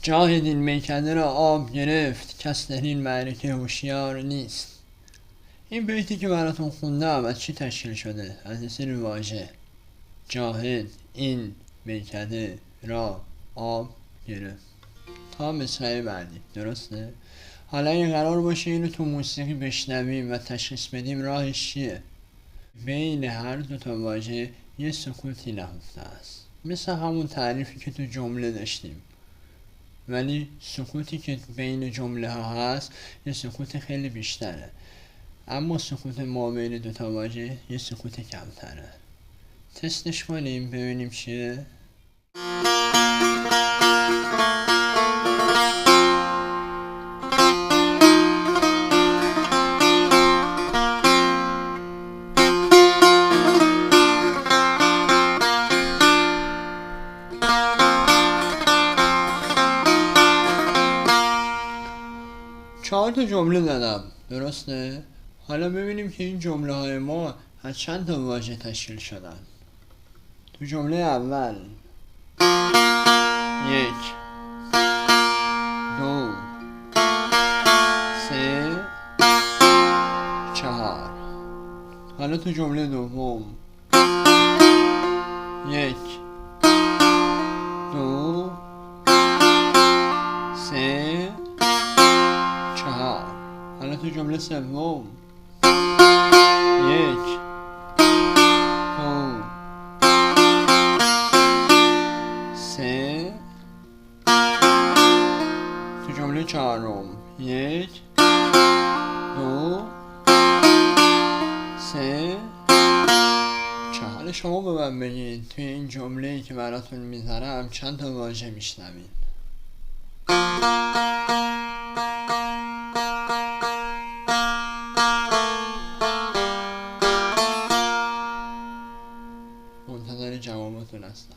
جاهد این میکده را آب گرفت، کس در این معرکه هوشیار نیست. این بیتی که براتون خوندم از چی تشکیل شده؟ از یه سری واژه. جاهد این میکده را آب گرفت تا مصرع بعدی، درسته؟ حالا اگه قرار باشه اینو تو موسیقی بشنویم و تشخیص بدیم راهش چیه؟ بین هر دوتا واژه یه سکوتی نهفته است، مثل همون تعریفی که تو جمله داشتیم، ولی سکوتی که بین جمله ها هست یه سکوت خیلی بیشتره، اما سکوت ما بین دوتا واژه یه سکوت کمتره. تستش کنیم ببینیم چیه. چهار تا جمله دادم، درسته؟ حالا ببینیم که این جمله های ما از چند تا واژه تشکیل شدن. تو جمله اول 1 2 3 4. حالا تو جمله دوم 1 2 3 4. حالا تو جمله سوم 1 2 3. تو جمله چهارم 1 2 3 4. حالا شما به من بگید توی این جمله‌ای که براتون میذارم چند تا واژه میشنوید؟ منتظر جوابتون هستم.